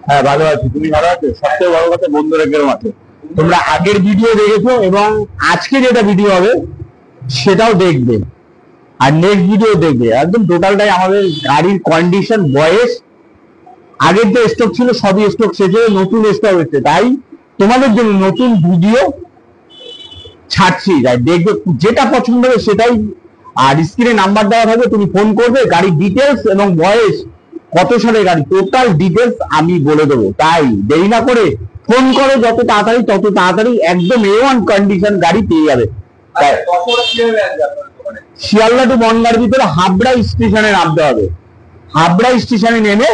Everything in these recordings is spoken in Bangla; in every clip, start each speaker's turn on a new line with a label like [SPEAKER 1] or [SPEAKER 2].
[SPEAKER 1] হ্যাঁ ভালো আছি, তুমি ভালো আছো? সবথেকে বড় কথা বন্ধুরা কেরম আছে। তোমরা আগের ভিডিও দেখেছো এবং আজকে যেটা ভিডিও হবে সেটাও দেখবে, আর নেক্সট ভিডিও দেখবে। একদম টোটালটাই আমাদের গাড়ির কন্ডিশন, বয়স, আগের যে স্টক ছিল সবই স্টক শেষ হয়ে নতুন স্টক হচ্ছে, তাই তোমাদের জন্য নতুন ভিডিও ছাড়ছি। তাই দেখবে, যেটা পছন্দ হবে সেটাই। আর স্ক্রিনে নাম্বার দেওয়া থাকবে, তুমি ফোন করবে, গাড়ির ডিটেলস এবং বয়স, কত সালের গাড়ি, টোটাল ডিটেলস আমি বলে দেবো। তাই দেরি না করে ফোন করো, যত তাড়াতাড়ি তত তাড়াতাড়ি একদম A1 কন্ডিশন গাড়ি পেয়ে যাবে। শিয়ালদা টু বনগাঁর ভিতরে হাবড়া স্টেশনে নামতে হবে। হাবড়া স্টেশনে নেমে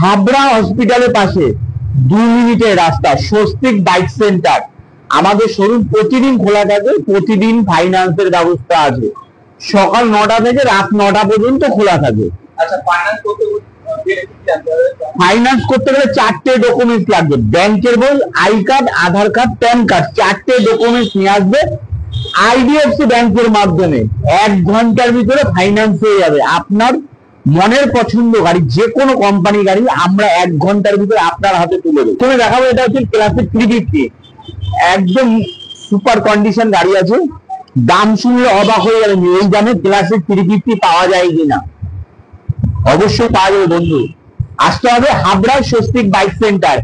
[SPEAKER 1] হাবড়া হসপিটালের পাশে 2 মিনিটের রাস্তা, স্বস্তিক বাইক সেন্টার। আমাদের শোরুম প্রতিদিন খোলা থাকে, প্রতিদিন ফাইন্যান্সের ব্যবস্থা আছে। সকাল 9টা থেকে রাত 9টা পর্যন্ত খোলা থাকে।
[SPEAKER 2] আচ্ছা,
[SPEAKER 1] ফাইন্যান্স করতে গেলে 4টে ডকুমেন্টস লাগবে। ব্যাংকের বই, I card, Aadhaar card, PAN card, 4টে ডকুমেন্টস নিয়ে আসবে। IDFC ব্যাংকের মাধ্যমে 1 ঘন্টার ভিতরে ফাইন্যান্স হয়ে যাবে। আপনার মনের পছন্দ গাড়ি, যে কোনো কোম্পানি গাড়ি আমরা 1 ঘন্টার ভিতরে আপনার হাতে তুলে দেবো। তুমি দেখাবো, এটা হচ্ছে ক্লাসিক 350, একদম সুপার কন্ডিশন গাড়ি আছে। দাম শুনলে অবাক হয়ে যাবেন, এই দামে ক্লাসিক 350 পাওয়া যায় কিনা। অবশ্যই পাওয়া যাবে বন্ধু, আসতে হবে হাবড়া স্বস্তিক বাইক সেন্টার।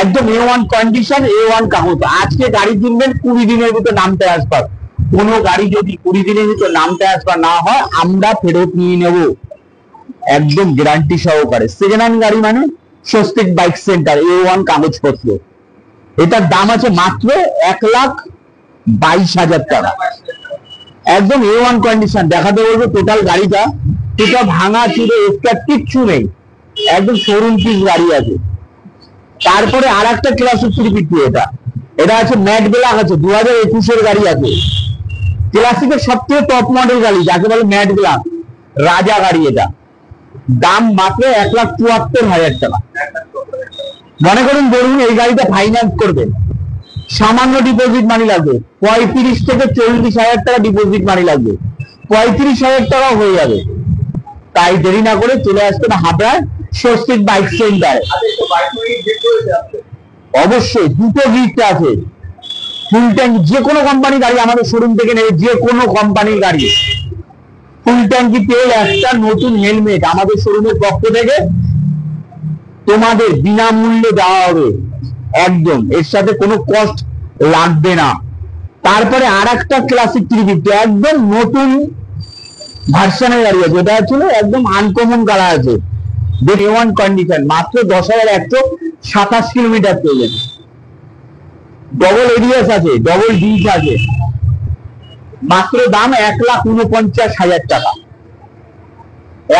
[SPEAKER 1] একদম A1 কন্ডিশন, A1 কাগজ। আজকে গাড়ি কিনবেন, 20 দিনের ভিতরে নাম ট্রান্সফার। কোনো গাড়ি যদি 20 দিনের ভিতরে নাম ট্রান্সফার না হয়, আমরা ফেরত নিয়ে নেব, একদম গ্যারান্টি সহকারে। সেকেন্ড হ্যান্ড গাড়ি মানে স্বস্তিক বাইক সেন্টার, A1 কাগজপত্র। এটার দাম আছে মাত্র 1,22,000 টাকা। একদম A1 কন্ডিশন। দেখাতে বলবো টোটাল গাড়িটা, এটা ভাঙা চুরে স্ক্র্যাচ কিচ্ছু নেই, একদম শোরুম পিস গাড়ি আছে। তারপরে আর একটা ক্লাসিক 350, এটা আছে ম্যাট ব্ল্যাক আছে, 2021-এর গাড়ি আছে। ক্লাসিকের সবথেকে টপ মডেল গাড়ি, যাকে বলে ম্যাট ব্ল্যাক, রাজা গাড়ি। এটা দাম মাত্র 1,74,000 টাকা। মনে করুন ধরুন এই গাড়িটা ফাইন্যান্স করবেন, সামান্য ডিপোজিট মানি লাগবে, 35 থেকে 40,000 টাকা ডিপোজিট মানি লাগবে, 35,000 টাকাও হয়ে যাবে। তাই দেরি না করে চলে আসবেন হাবড়া স্বস্তিক বাইক সেন্টার। অবশ্যই 2টো গিফট আছে, ফুল ট্যাঙ্কি। যে কোনো কোম্পানি গাড়ি আমাদের শোরুম থেকে নেবে, যে কোনো কোম্পানির গাড়ি, ফুল ট্যাঙ্কি তেল, একটা নতুন হেলমেট আমাদের শোরুমের পক্ষ থেকে তোমাদের বিনামূল্যে দেওয়া হবে। একদম এর সাথে কোনো কস্ট লাগবে না। তারপরে আর একটা ক্লাসিক 350, একদম নতুন ভার্সনের গাড়ি আছে। এটা ছিল একদম আনকমন কালার আছে, A1 কন্ডিশন, মাত্র 10,127 কিলোমিটার চলে। ডবল এডিএস আছে, ডবল ডিস আছে, মাত্র দাম 1,49,000 টাকা।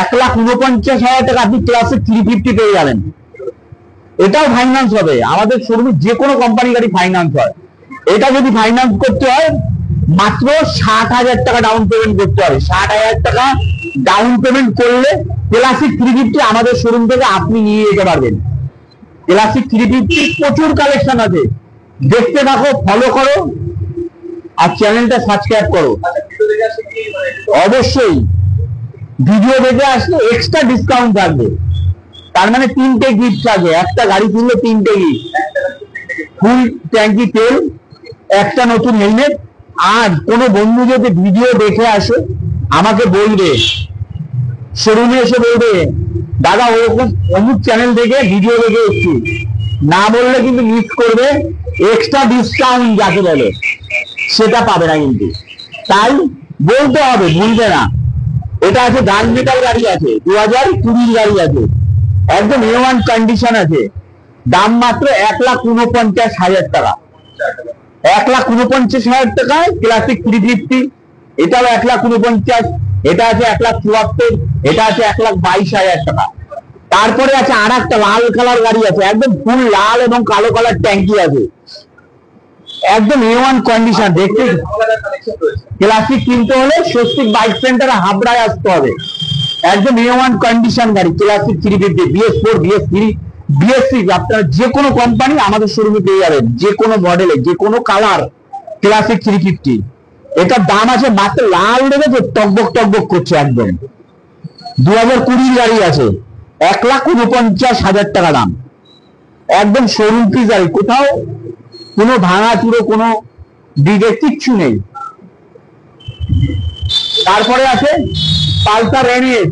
[SPEAKER 1] 1,49,000 টাকা আপনি ক্লাসিক 350 পেয়ে যাবেন। এটাও ফাইন্যান্স হবে, আমাদের শোরুমে যে কোনো কোম্পানি গাড়ি ফাইন্যান্স হয়। এটা যদি ফাইন্যান্স করতে হয় মাত্র 60,000 টাকা ডাউন পেমেন্ট করতে হবে। 60,000 টাকা ডাউন পেমেন্ট করলে ক্লাসিক 350 আমাদের শোরুম থেকে আপনি নিয়ে যেতে পারবেন। ক্লাসিক 350 প্রচুর কালেকশন আছে, দেখতে থাকো, ফলো করো আর চ্যানেলটা সাবস্ক্রাইব করো। অবশ্যই ভিডিও দেখে আসলে এক্সট্রা ডিসকাউন্ট থাকবে, তার মানে 3টে গিফট থাকবে। একটা গাড়ি কিনলে 3টে গিফট, ফুল ট্যাঙ্কি তেল, একটা নতুন হেলমেট। আর কোনো বন্ধু যদি ভিডিও দেখে আসে আমাকে বলবে, শোরুমে এসে বলবে দাদা ওরকম অমুক চ্যানেল থেকে ভিডিও দেখে এসছি, না বললে কিন্তু মিস করবে, এক্সট্রা ডিসকাউন্ট যাকে বলে সেটা পাবে না কিন্তু। তাই বলতে হবে, ভুলবে না। এটা আছে গান মেটাল গাড়ি আছে, 2020 গাড়ি আছে, একদম A1 কন্ডিশন আছে। দাম মাত্র 1,49,000 টাকা। 1,49,000 টাকায় ক্লাসিক 350, এটাও 1,49,000, এটা আছে 1,74,000, এটা আছে 1,22,000 টাকা। তারপরে আছে আর একটা লাল কালার গাড়ি আছে, একদম ফুল লাল এবং কালো কালার ট্যাঙ্কি আছে, একদম A1 কন্ডিশন। দেখতে ক্লাসিক কিনতে হলে স্বস্তিক বাইক সেন্টার হাবড়ায় আসতে হবে। একদম A1 কন্ডিশন গাড়ি, ক্লাসিক 350, BS4, BS3, BS6, আপনারা যে কোনো কোম্পানি আমাদের শোরুমে পেয়ে যাবেন, যে কোনো মডেলে, যে কোনো কালার ক্লাসিক 350। এটার দাম আছে মাত্র, লাল দেখেছে টকবক টকবক করছে, একদম 2020 গাড়ি আছে, 1,49,000 টাকা দাম, একদম শোরুম পিস গাড়ি, কোথাও কোনো ভাঙা চুরো কোনো ডিফেক্ট কিচ্ছু নেই। তারপরে আছে পালসার এনএস,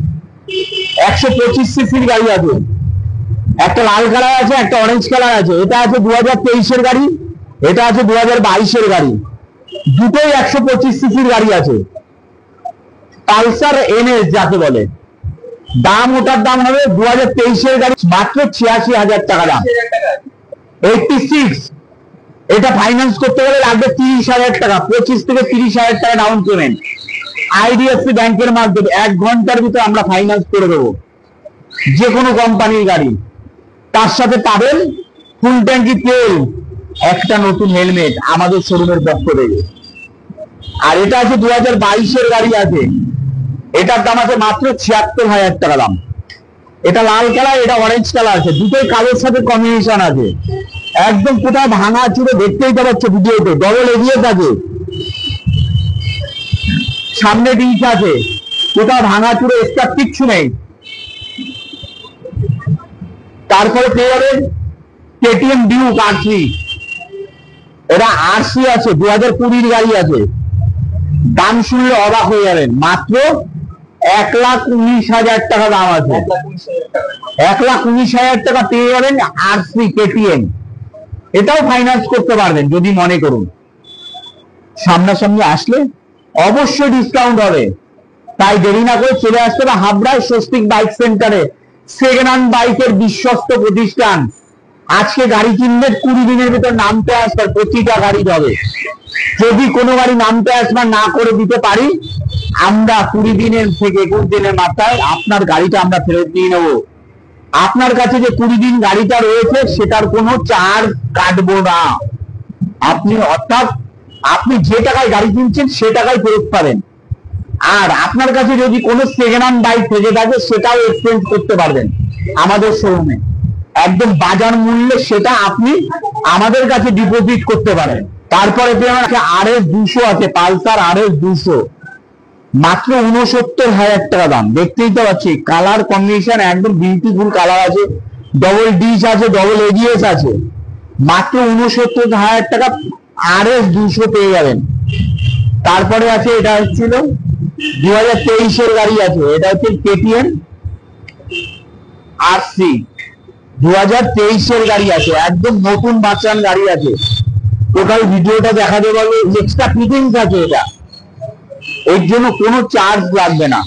[SPEAKER 1] 125 সিসির গাড়ি আছে, একটা লাল কালার আছে, একটা অরেঞ্জ কালার আছে। এটা আছে 2023-এর গাড়ি, এটা আছে 2022-এর গাড়ি, দুটোই 125 সিসির গাড়ি আছে। পালসার এনএস যাকে বলে, দাম ওটার দাম হবে 2023-এর গাড়ি মাত্র 86,000 টাকা দাম, 86। এটা ফাইন্যান্স করতে গেলে লাগবে 30,000 টাকা, 25 থেকে 30,000 টাকা ডাউন পেমেন্ট। আইডিএফসি ব্যাংকের মাধ্যমে 1 ঘন্টার ভিতরে আমরা ফাইন্যান্স করে দেবো যে কোনো কোম্পানির গাড়ি। তার সাথে পাবেন ফুল ট্যাঙ্কি তেল, একটা নতুন হেলমেট আমাদের শোরুমের পক্ষ থেকে। আর এটা আছে 2022-এর গাড়ি আছে, এটার দাম আছে মাত্র 76,000 টাকা দাম। এটা লাল কালার, এটা অরেঞ্জ কালার আছে, দুটোই কালোর সাথে কম্বিনেশন আছে। একদম কোথাও ভাঙা চুরে দেখতেই পাচ্ছ ভিডিওতে, ডবল এবিএস আছে, সামনে ডিশ আছে, কোথাও ভাঙা চুরে স্টার কিচ্ছু নেই। তারপরে পেয়ে যাবেন কেটিএম ডিউক আরসি, এটা আরসি আছে, 2020-এর গাড়ি আছে। দাম শুনলে অবাক হয়ে যাবেন, মাত্র 1,19,000 টাকা দাম আছে, 1,19,000 টাকা পেয়ে যাবেন আরসি কেটিএম। এটাও ফাইন্যান্স করতে পারবেন যদি মনে করুন। সামনাসামনি আসলে অবশ্যই ডিসকাউন্ট হবে, তাই দেরি না করে চলে আসতে হবে হাবড়ায় স্বস্তিক বাইক সেন্টারে, সেকেন্ড হ্যান্ড বাইকের বিশ্বস্ত প্রতিষ্ঠান। আজকে গাড়ি কিনলে 20 দিনের ভিতর নাম ট্রান্সফার, প্রতিটা গাড়ি হবে। যদি কোনো গাড়ি নাম ট্রান্সফার না করে দিতে পারি, আমরা 20 দিনের থেকে 21 দিনের মাথায় আপনার গাড়িটা আমরা ফেরত দিয়ে নেবো। আপনার কাছে যে 20 দিন গাড়িটা রয়েছে সেটার কোনো চার্জ কাটবো না আপনি, অর্থাৎ আপনি যে টাকায় গাড়ি কিনছেন সে টাকায় ফেরত পাবেন। আর আপনার কাছে যদি কোনো সেকেন্ড হ্যান্ড বাইক থেকে থাকে সেটাও এক্সচেঞ্জ করতে পারবেন আমাদের শোরুমে, একদম বাজার মূল্যে সেটা আপনি আমাদের কাছে ডিপোজিট করতে পারেন। তারপরে RS 200 আছে, পালসার RS 200, মাত্র 69,000 টাকা দাম। দেখতেই তো পাচ্ছি কালার কম্বিনেশন একদম বিউটিফুল কালার আছে, ডবল ডিশ আছে, ডবল এবিএস আছে, মাত্র 69,000 টাকা RS 200 পেয়ে যাবেন। তারপরে আছে এটা হচ্ছিল 2023-এর গাড়ি আছে, এটা হচ্ছে কেটিএম আরসি, 2023-এর গাড়ি আছে, একদম নতুন বাচ্চান গাড়ি আছে। টোটাল ভিডিওটা দেখাতে পারবো, এক্সট্রা ফিটিংস আছে এটা, এর জন্য কোনো চার্জ লাগবে না।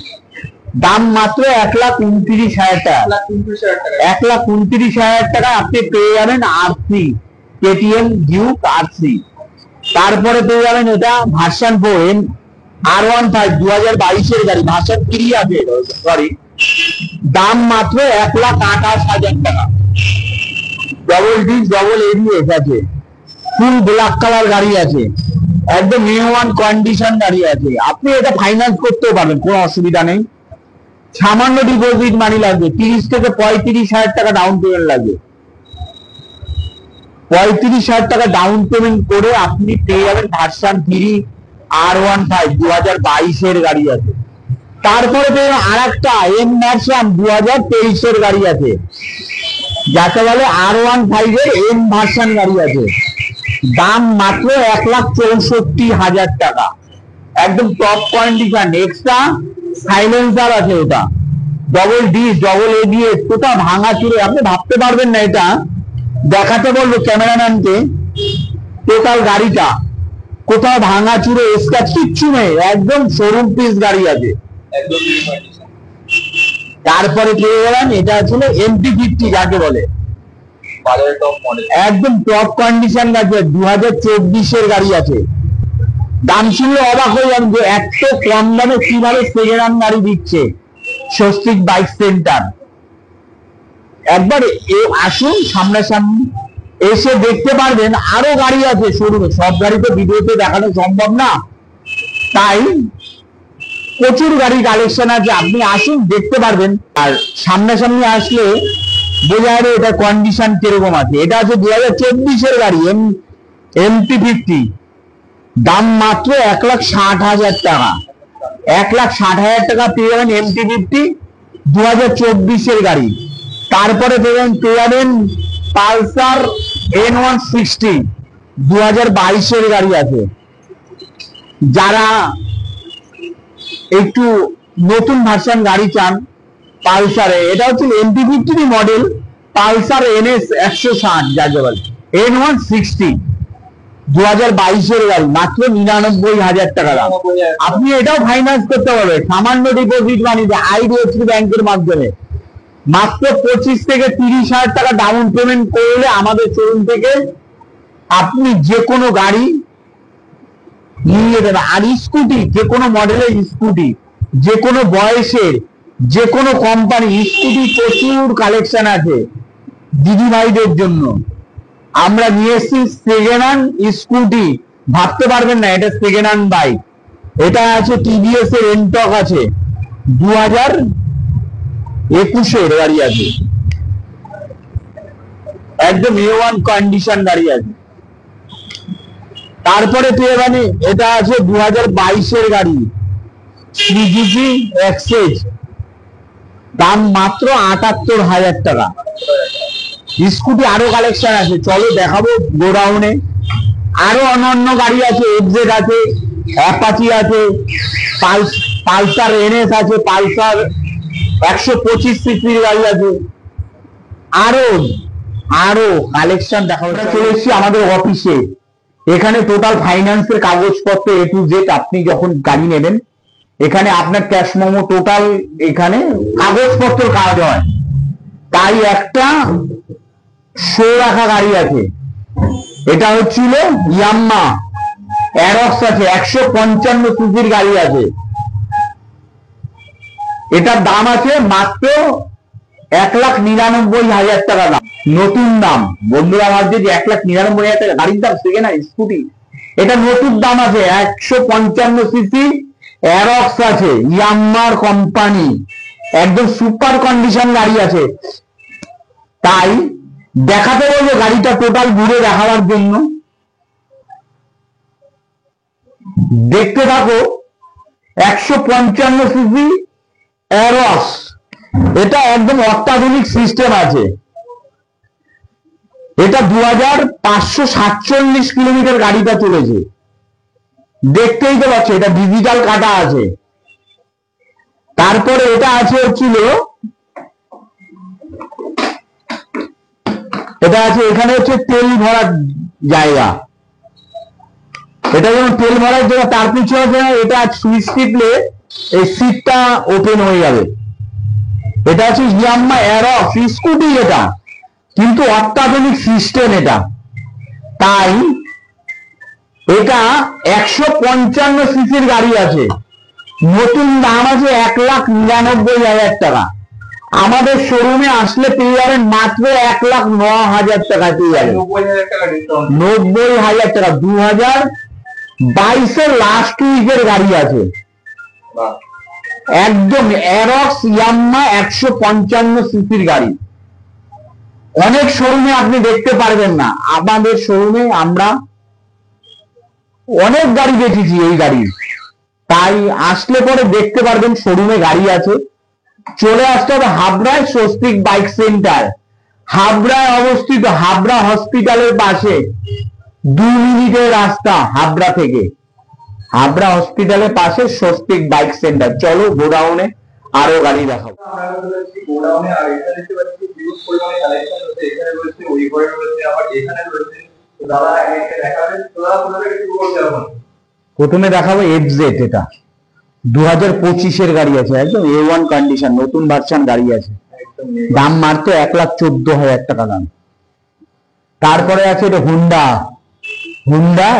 [SPEAKER 1] দাম মাত্র 1,29,000 টাকা, 1,29,000 টাকা আপনি পেয়ে যাবেন আরসি, কেটিএম ডিউক আরসি। তারপরে পেয়ে যাবেন এটা ভার্সন 4 R15, 2022-এর গাড়ি, ভার্সন 3 আছে, সরি, দাম মাত্র 1,28,000 টাকা, ডবল ডিস ডবল এবিএস আছে, ফুল ব্ল্যাক কালার গাড়ি আছে, একদম নিউ ওয়ান কন্ডিশন গাড়ি আছে। আপনি এটা ফাইন্যান্স করতেও পারবেন, কোনো অসুবিধা নেই। সামান্য ডিপোজিট মানি লাগবে, 30 থেকে 35,000 টাকা ডাউন পেমেন্ট লাগবে। 35,000 টাকা ডাউন পেমেন্ট করে আপনি পেয়ে যাবেন ভার্সন 3 R15, 2022-এর গাড়ি আছে। তারপরে পেয়ে যাবেন আরেকটা এম ভার্সন 2023-এর গাড়ি আছে, যাকে বলে R15-এর এম ভার্সন গাড়ি আছে। দাম মাত্র 1,64,000 টাকা, একদম টপ কন্ডিশন, এক্সট্রা সাইলেন্সার আছে, ওটা ডবল ডিস ডবল এবিএস, কোথাও ভাঙা চুরে আপনি ভাবতে পারবেন না। এটা দেখাতে বলবো ক্যামেরাম্যানকে, টোটাল গাড়িটা কোথাও ভাঙা চুরে স্ক্র্যাচ কিচ্ছু নেই, একদম শোরুম পিস গাড়ি আছে। তারপরে পেয়ে গেলেন এটা ছিল MT-50 যাকে বলে, একদম টপ কন্ডিশন গাড়ি, 2024-এর গাড়ি আছে। দাম শুনলে অবাক হয়ে যাবেন যে এত কম দামে কিভাবে সেকেন্ড হ্যান্ড গাড়ি দিচ্ছে স্বস্তিক বাইক সেন্টার। একবার আসুন সামনাসামনি, এসে দেখতে পারবেন আরো গাড়ি আছে শোরুমে, সব গাড়ি তো ভিডিওতে দেখানো সম্ভব না, তাই প্রচুর গাড়ি কালেকশন আছে, আপনি আসুন দেখতে পারবেন। আর সামনাসামনি আসলে বোঝা যাবে এটা কন্ডিশন কিরকম আছে। এটা আছে 2024-এর গাড়ি MT-50, দাম মাত্র 1,60,000 টাকা, 1,60,000 টাকা পেয়ে যাবেন MT-50, 2024-এর গাড়ি। তারপরে পেয়ে যাবেন পালসার N160 2022-এর গাড়ি আছে। যারা একটু নতুন ভার্সন গাড়ি চান পালসারে, এটা হচ্ছে MT-50 মডেল, পালসার NS 160 যাকে বলে, N160 2022-এর গাড়ি, মাত্র 99,000 টাকা দাম। আপনি এটাও ফাইন্যান্স করতে পারবেন সামান্য ডিপোজিট মানিতে IDFC ব্যাংকের মাধ্যমে। মাত্র 25 থেকে 30,000 টাকা ডাউন পেমেন্ট করলে আমাদের শোরুম থেকে আপনি যে কোনো গাড়ি নিয়ে যেতে। আর স্কুটি, যে কোনো মডেলের স্কুটি, যে কোনো বয়সের, যে কোনো কোম্পানি স্কুটি প্রচুর কালেকশন আছে দিদি ভাইদের জন্য। আমরা নিয়ে এসেছি সেকেন্ড হ্যান্ড স্কুটি, ভাবতে পারবেন না এটা সেকেন্ড হ্যান্ড বাইক। এটা আছে TVS এর এনটক আছে 2021-এর গাড়ি আছে, একদম A1 কন্ডিশন গাড়ি আছে। তারপরে পেয়ে যাবেন এটা আছে 2022-এর গাড়ি সুজুকি এক্সেস, দাম মাত্র 78,000 টাকা। স্কুটি আরো কালেকশন আছে, চলো দেখাবো গোডাউনে। আরো অন্যান্য গাড়ি আছে, FZ আছে, অ্যাপাচি আছে, পালসার NS আছে, পালসার 125 সিসির গাড়ি আছে। আরো আরো কালেকশন দেখাবো। চলে এসেছি আমাদের অফিসে। এখানে টোটাল ফাইন্যান্সের কাগজপত্র A to Z, আপনি যখন গাড়ি নেবেন এখানে আপনার ক্যাশ মেমো টোটাল এখানে কাগজপত্র কাজ হয়। তাই একটা শো রাখা গাড়ি আছে, এটা হচ্ছিল ইয়াম্মা অ্যারক্স আছে, 155 সিসির গাড়ি আছে। এটার দাম আছে মাত্র 1,99,000 টাকা দাম, নতুন দাম। বন্ধুরা ভাবছে যে 1,99,000 টাকা গাড়ির দাম, সেকেন্ড হ্যান্ড স্কুটি। এটা নতুন দাম আছে, 155 সিসি অ্যারক্স আছে, ইয়াম্মার কোম্পানি, একদম সুপার কন্ডিশন গাড়ি আছে। তাই দেখাতে বলবো গাড়িটা টোটাল ঘুরে দেখাবার জন্য। দেখতে থাকো। 155 সিসি অ্যারক্স, এটা একদম অত্যাধুনিক সিস্টেম আছে। এটা 2,547 কিলোমিটার গাড়িটা চলেছে, দেখতেই তো পাচ্ছ, এটা ডিজিটাল কাটা আছে। তারপরে এটা আছে হচ্ছিল, এটা আছে এখানে হচ্ছে তেল ভরার জায়গা। এটা যেমন তেল ভরার জায়গা, তার পিছনে আছে এটা সুইচ টিপলে এই সিটটা ওপেন হয়ে যাবে। এটা হচ্ছে ইয়াম্মা অ্যারক্স স্কুটি, এটা কিন্তু অত্যাধুনিক সিস্টেম এটা। তাই এটা 155 সিসির গাড়ি আছে, নতুন দাম আছে 1,99,000 টাকা। আমাদের শোরুমে আসলে পেয়ে যাবেন মাত্র 1,09,000 টাকা পেয়ে যাবেন, 90,000 টাকা। 2022-এর লাস্ট উইকের গাড়ি আছে, একদম অ্যারক্স ইয়াম্মা 155 সিসির গাড়ি। অনেক শোরুমে আপনি দেখতে পারবেন না, আমাদের শোরুমে আমরা অনেক গাড়ি দেখেছি এই গাড়ি। তাই আসলে পরে দেখতে পারবেন শোরুমে গাড়ি আছে। চলে আসতে হবে হাবড়ায় স্বস্তিক বাইক সেন্টার, হাবড়ায় অবস্থিত, হাবড়া হসপিটালের পাশে 2 মিনিটের রাস্তা হাবড়া থেকে। হাবড়া হসপিটালের পাশে স্বস্তিক বাইক সেন্টার। চলো গোডাউনে আরো গাড়ি দেখাবো। প্রথমে দেখাবো FZ, এটা 2025-এর গাড়ি আছে, একদম A1 কন্ডিশন, নতুন ভার্সন গাড়ি আছে, দাম মাত্র 1,14,000 টাকা দাম। তারপরে আছে এটা হুন্ডা,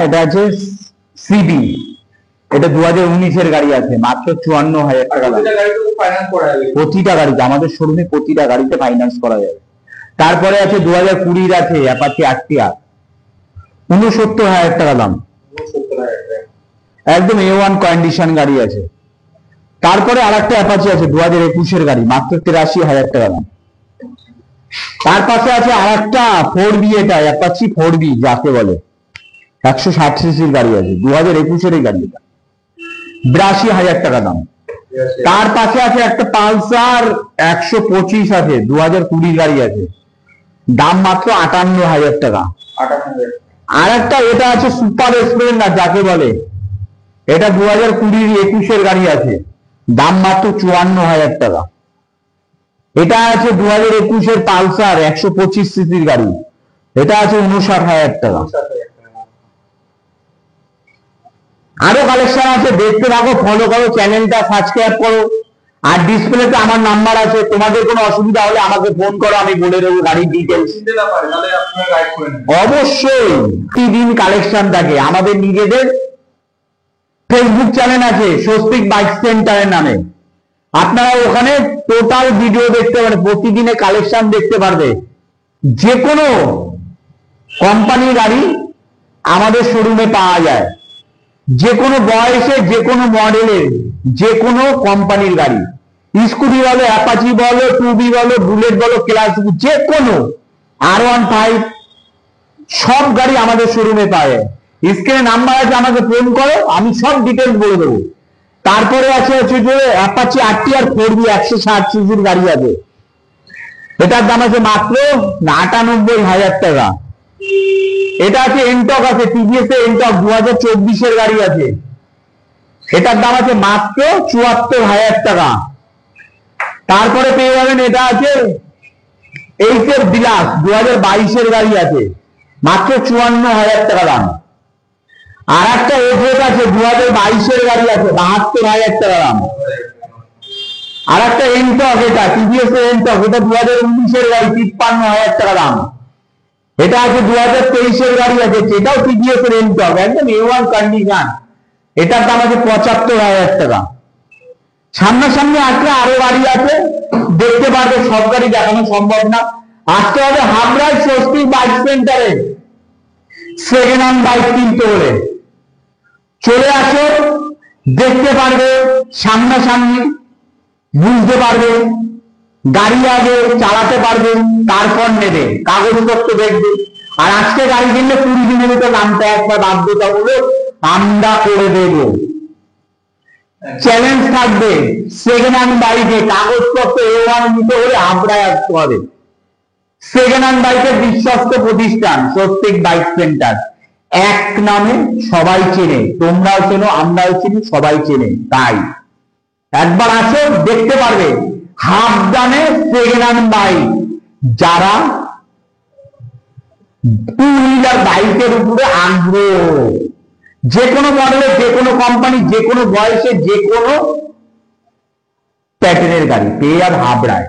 [SPEAKER 1] এটা আছে CB, এটা 2019-এর গাড়ি আছে, মাত্র 54,000 টাকা দাম। প্রতিটা গাড়িতে আমাদের শোরুমে প্রতিটা গাড়িতে ফাইন্যান্স করা যাবে। তারপরে আছে 2020-এর আছে অ্যাপাচি RTR, 69,000 টাকা দাম, একদম A1 কন্ডিশন গাড়ি আছে। তারপরে আরেকটা অ্যাপাচি আছে 2021-এর গাড়ি, মাত্র 83,000 টাকা দাম। তার পাশে আছে আরেকটা 4B, এটা অ্যাপাচি 4B যাকে বলে, 160 সিসির গাড়ি আছে, 2021-এর গাড়ি, এটা 82,000 টাকা দাম। তার পাশে আছে একটা পালসার 125 আছে, 2020 গাড়ি আছে, দাম মাত্র 58,000 টাকা। আর একটা এটা আছে সুপার স্প্লেন্ডার যাকে বলে, এটা 2020-21 গাড়ি আছে, দাম মাত্র 54,000 টাকা। এটা আছে 2021 পালসার 125 সিসির গাড়ি, এটা আছে 59,000 টাকা। আরো কালেকশন আছে, দেখতে থাকো, ফলো করো, চ্যানেলটা সাবস্ক্রাইব করো। আর ডিসপ্লেতে আমার নাম্বার আছে, তোমাদের কোনো অসুবিধা হলে আমাকে ফোন করো, আমি বলে দেবো গাড়ির ডিটেলস। অবশ্যই প্রতিদিন কালেকশন থাকে। আমাদের নিজেদের ফেসবুক চ্যানেল আছে স্বস্তিক বাইক সেন্টারের নামে, আপনারা ওখানে টোটাল ভিডিও দেখতে পারেন, প্রতিদিনে কালেকশন দেখতে পারবে। যে কোনো কোম্পানির গাড়ি আমাদের শোরুমে পাওয়া যায়, যে কোনো বয়সে, যে কোনো মডেলের, যে কোনো কোম্পানির গাড়ি, স্কুটি বলো, অ্যাপাচি বলো, 2B বলো, বুলেট বলো, ক্লাসিক, যে কোনো R15 সব গাড়ি আমাদের শোরুমে পাওয়া যায়। স্ক্রিনে নাম্বার আছে, আমাকে ফোন করো, আমি সব ডিটেলস বলে দেবো। তারপরে আছে যে অ্যাপাচি RTR 4B 160 সিসির গাড়ি আছে, এটার দাম আছে মাত্র 98,000 টাকা। এটা আছে এনটক আছে, টিভিএস এনটক 2024 গাড়ি আছে, এটার দাম আছে মাত্র 74,000 টাকা। তারপরে পেয়ে যাবেন এটা আছে এইচএফ ডিলাক্স 2022 গাড়ি আছে, মাত্র 54,000 টাকা দাম। আর একটা এফএস আছে 2022 গাড়ি আছে, 72,000 টাকা দাম। আর একটা এনটক, এটা টিভিএস এনটক, এটা 2019 গাড়ি, 53,000 টাকা দাম। এটা আছে 2023 গাড়ি আছে, এটাও টিভিএস এনটক, একদম A1 কন্ডিশন, এটার দাম আছে 75,000 টাকা। সামনাসামনি আসলে আরো গাড়ি আছে, দেখতে পারবে, সব গাড়ি দেখানো সম্ভব না। আসতে হবে হাবড়ায় স্বস্তিক বাইক সেন্টারে, সেকেন্ড হ্যান্ড বাইক কিনতে হলে চলে আসো, দেখতে পারবে সামনাসামনি, বুঝতে পারবে, গাড়ি আগে চালাতে পারবে, তারপর নেবে, কাগজপত্র দেখবে। আর আজকে গাড়ি কিনলে 20 দিনের ভিতর নামটা একবার বাধ্যতামূলক আমরা করে দেব। চ্যালেঞ্জ থাকবে, সেকেন্ড হ্যান্ড বাইকে কাগজপত্র A1 নিতে হলে হাবড়ায় আসতে হবে। সেকেন্ড হ্যান্ড বাইকের বিশ্বস্ত প্রতিষ্ঠান স্বস্তিক বাইক সেন্টার, এক নামে সবাই চেনে, তোমরাও চেনো, আমরাও চিনি, সবাই চেনে। তাই একবার আসো, দেখতে পারবে হাফ দামে সেকেন্ড হ্যান্ড বাইক, যারা টু হুইলার বাইকের উপরে আগ্রহ, যে কোনো মডেলের, যে কোনো কোম্পানি, যে কোনো বয়সে, যে কোনো প্যাটার্নের গাড়ি পেয়ে যাবে হাবড়ায়।